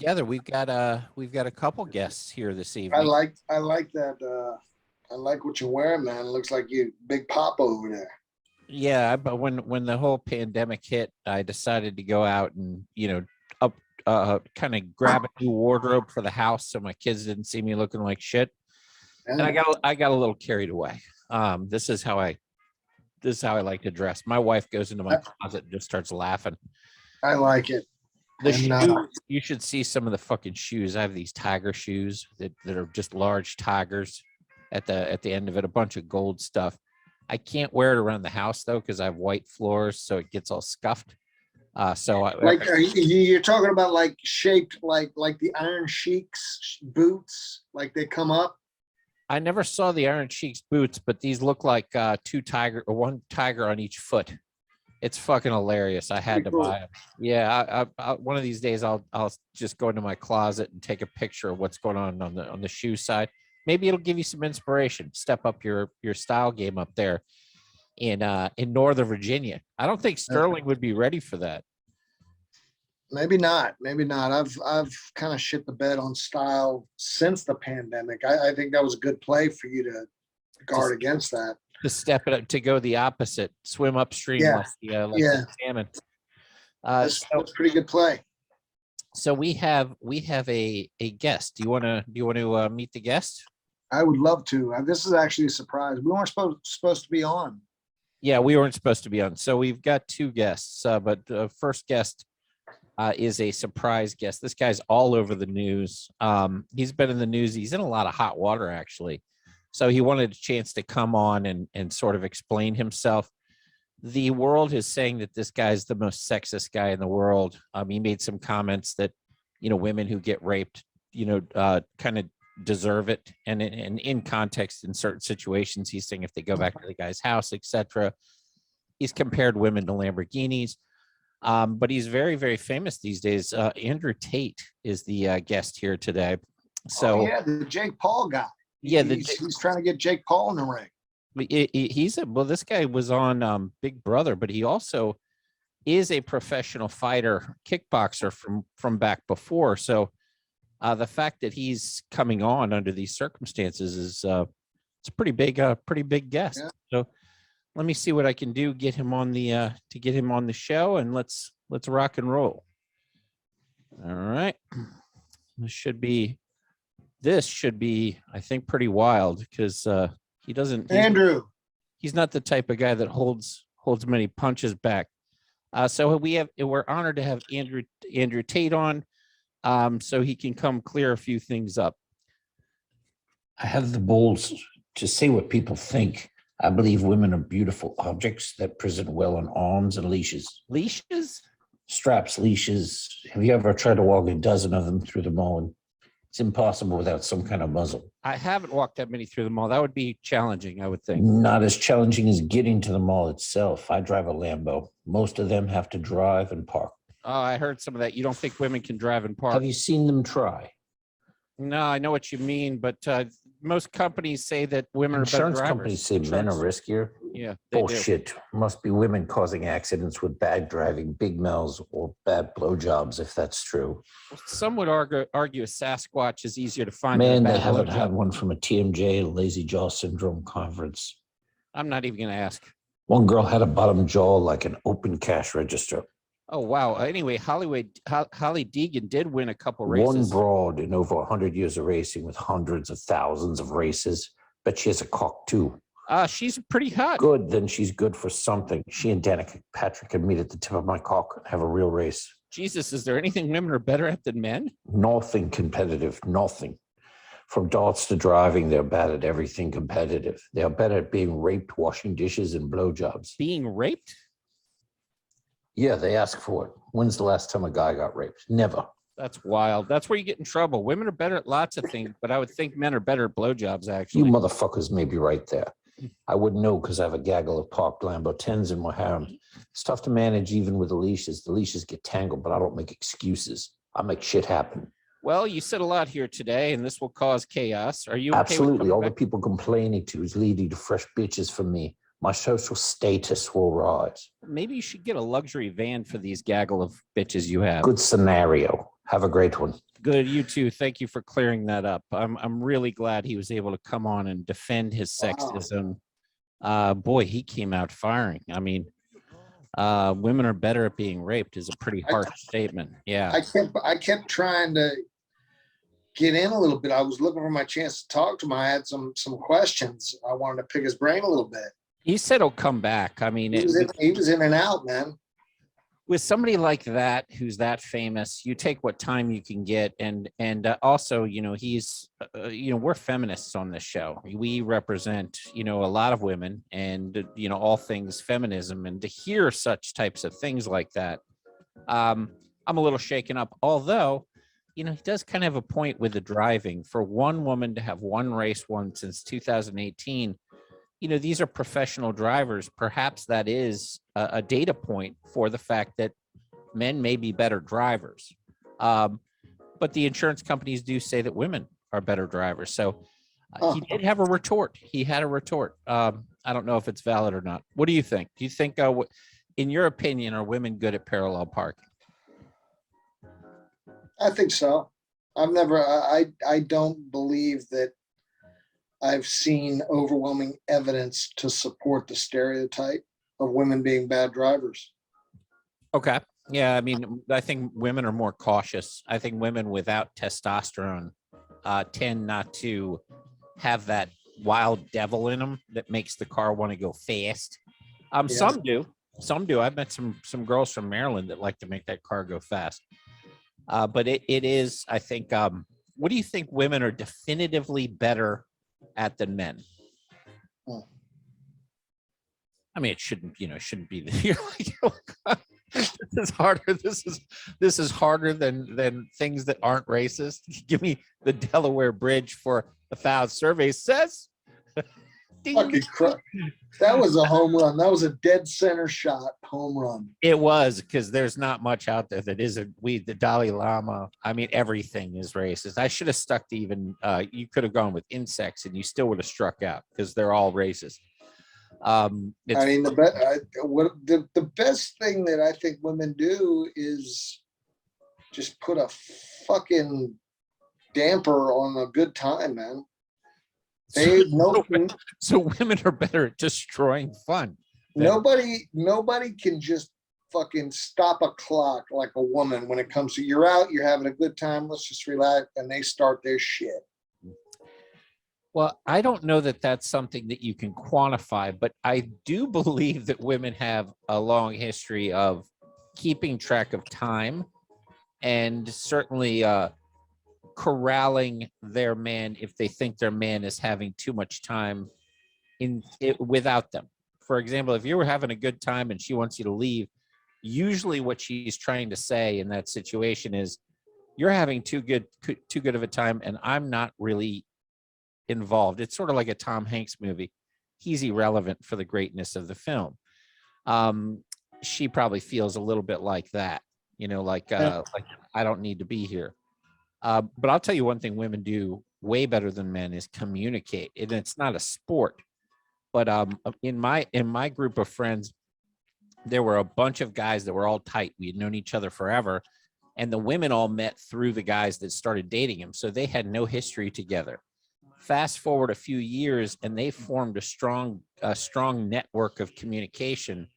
together. We've got a couple guests here this I evening. like that. I like what you're wearing, man. It looks like you big pop over there. Yeah, but when the whole pandemic hit, I decided to go out and up kind of grab a new wardrobe for the house so my kids didn't see me looking like shit. And Yeah, I got a little carried away. This is how I like to dress. My wife goes into my closet and just starts laughing. I like it. The And, shoes, you should see some of the fucking shoes. I have these tiger shoes that are just large tigers at the end of it, a bunch of gold stuff. I can't wear it around the house though because I have white floors, so it gets all scuffed. like you're talking about like shaped like the Iron Sheik's boots, like they come up. I never saw the Iron Sheik's boots, but these look like one tiger on each foot. It's fucking hilarious. I had to buy them. Yeah, I one of these days I'll just go into my closet and take a picture of what's going on the shoe side. Maybe it'll give you some inspiration. Step up your style game up there in Northern Virginia. I don't think Sterling would be ready for that. Maybe not. Maybe not. I've kind of shit the bed on style since the pandemic. I think that was a good play for you to guard against that. To step it up, to go the opposite, swim upstream like the salmon. That's pretty good play. So we have a guest. Do you want to meet the guest? I would love to. This is actually a surprise. We weren't supposed to be on. Yeah, we weren't supposed to be on. So we've got two guests, but the first guest is a surprise guest. This guy's all over the news. He's been in the news. He's in a lot of hot water, actually. So he wanted a chance to come on and sort of explain himself. The world is saying that this guy's the most sexist guy in the world. He made some comments that, women who get raped, kind of deserve it. And in context, in certain situations, he's saying if they go back to the guy's house, etc. He's compared women to Lamborghinis. But he's very, very famous these days. Andrew Tate is the guest here today. So the Jake Paul guy. Yeah, he's trying to get Jake Paul in the ring. This guy was on Big Brother, but he also is a professional fighter, kickboxer from back before. So the fact that he's coming on under these circumstances is it's a pretty big guest. Yeah. So let me see what I can do, get him on the show, and let's rock and roll. All right, this should be, I think, pretty wild because he's not the type of guy that holds many punches back. So we're honored to have Andrew Tate on, so he can come clear a few things up. I have the balls to say what people think. I believe women are beautiful objects that present well on arms and leashes. Leashes? Straps, leashes. Have you ever tried to walk a dozen of them through the mall? And it's impossible without some kind of muzzle. I haven't walked that many through the mall. That would be challenging, I would think. Not as challenging as getting to the mall itself. I drive a Lambo. Most of them have to drive and park. Oh, I heard some of that. You don't think women can drive and park? Have you seen them try? No, I know what you mean, but most companies say that women are better drivers. Insurance companies say men are riskier. Yeah, bullshit. Must be women causing accidents with bad driving, big mouths, or bad blowjobs, if that's true. Some would argue a Sasquatch is easier to find. Man, they haven't had one from a TMJ, lazy jaw syndrome conference. I'm not even going to ask. One girl had a bottom jaw like an open cash register. Oh, wow. Anyway, Holly Deegan did win a couple races. One broad in over 100 years of racing with hundreds of thousands of races. Bet she has a cock, too. She's pretty hot. Good, then she's good for something. She and Danica Patrick can meet at the tip of my cock and have a real race. Jesus, is there anything women are better at than men? Nothing competitive, nothing. From darts to driving, they're bad at everything competitive. They're better at being raped, washing dishes, and blowjobs. Being raped? Yeah, they ask for it. When's the last time a guy got raped? Never. That's wild. That's where you get in trouble. Women are better at lots of things, but I would think men are better at blowjobs, actually. You motherfuckers may be right there. I wouldn't know because I have a gaggle of parked Lambo 10s in my harem. It's tough to manage even with the leashes. The leashes get tangled, but I don't make excuses. I make shit happen. Well, you said a lot here today, and this will cause chaos. Are you okay? Absolutely. All the people complaining to is leading to fresh bitches from me. My social status will rise. Maybe you should get a luxury van for these gaggle of bitches you have. Good scenario. Have a great one. Good, you too. Thank you for clearing that up. I'm really glad he was able to come on and defend his Wow. sexism. Boy, he came out firing. I mean, women are better at being raped is a pretty harsh statement. Yeah. I kept trying to get in a little bit. I was looking for my chance to talk to him. I had some questions. I wanted to pick his brain a little bit. He said he'll come back. I mean, He was in and out, man. with somebody like that who's that famous, you take what time you can get, and also, you know, he's you know, we're feminists on this show. We represent, you know, a lot of women, and you know, all things feminism, and to hear such types of things like that, I'm a little shaken up. Although, you know, he does kind of have a point with the driving. For one woman to have one race won since 2018, you know, these are professional drivers. Perhaps that is a data point for the fact that men may be better drivers. But the insurance companies do say that women are better drivers. So he did have a retort. He had a retort. I don't know if it's valid or not. What do you think? Do you think, in your opinion, are women good at parallel parking? I think so. I don't believe that I've seen overwhelming evidence to support the stereotype of women being bad drivers. Okay. Yeah, I mean, I think women are more cautious. I think women without testosterone tend not to have that wild devil in them that makes the car want to go fast. Yeah. Some do. Some do. I've met some girls from Maryland that like to make that car go fast. But it is, I think, what do you think women are definitively better at than men? I mean, it shouldn't, you know, shouldn't be you're like, this is harder. This is harder than things that aren't racist. Give me the Delaware Bridge for 1,000 surveys says. Fucking crap. That was a home run. That was a dead center shot home run. It was, because there's not much out there that isn't. The Dalai Lama. I mean, everything is racist. I should have stuck to even. You could have gone with insects, and you still would have struck out because they're all racist. I mean, the best thing that I think women do is just put a fucking damper on a good time, man. So women are better at destroying fun. Nobody can just fucking stop a clock like a woman when it comes to you're out, you're having a good time, let's just relax, and they start their shit. Well, I don't know that that's something that you can quantify, but I do believe that women have a long history of keeping track of time, and certainly corralling their man if they think their man is having too much time without them. For example, if you were having a good time and she wants you to leave, usually what she's trying to say in that situation is, you're having too good of a time and I'm not really involved. It's sort of like a Tom Hanks movie. He's irrelevant for the greatness of the film. She probably feels a little bit like that, you know, like I don't need to be here. But I'll tell you one thing women do way better than men is communicate. And it's not a sport, but in my group of friends, there were a bunch of guys that were all tight. We had known each other forever, and the women all met through the guys that started dating him. So they had no history together. Fast forward a few years, and they formed a strong network of communication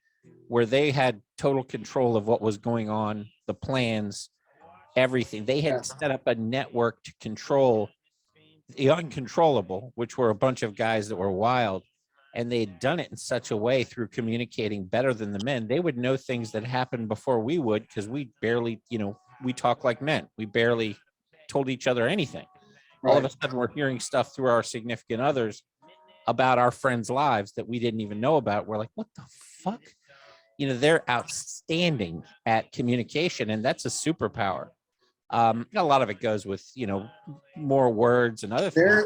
where they had total control of what was going on, the plans, everything. They had set up a network to control the uncontrollable, which were a bunch of guys that were wild. And they had done it in such a way through communicating better than the men. They would know things that happened before we would, because we barely, you know, we talk like men. We barely told each other anything. Right. All of a sudden, we're hearing stuff through our significant others about our friends' lives that we didn't even know about. We're like, what the fuck? You know, they're outstanding at communication, and that's a superpower. A lot of it goes with, you know, more words and other things.